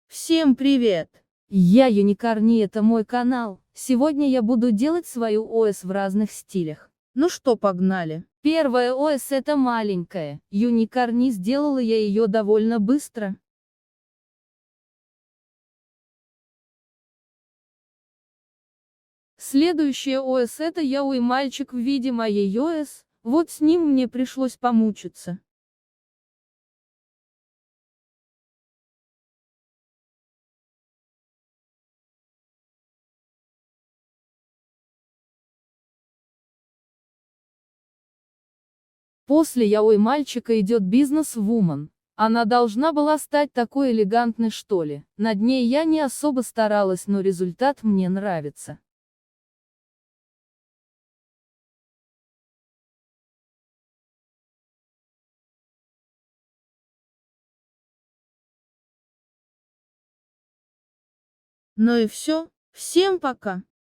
Всем привет! Я Юникарни, это мой канал. Сегодня я буду делать свою ОС в разных стилях. Ну что, погнали. Первая ОС это маленькая. Юникарни, сделала я ее довольно быстро. Следующая ОС это Яой мальчик в виде моей ОС. Вот с ним мне пришлось помучиться. После Яой мальчика идет бизнес-вумен. Она должна была стать такой элегантной, что ли. Над ней я не особо старалась, но результат мне нравится. Ну и все. Всем пока.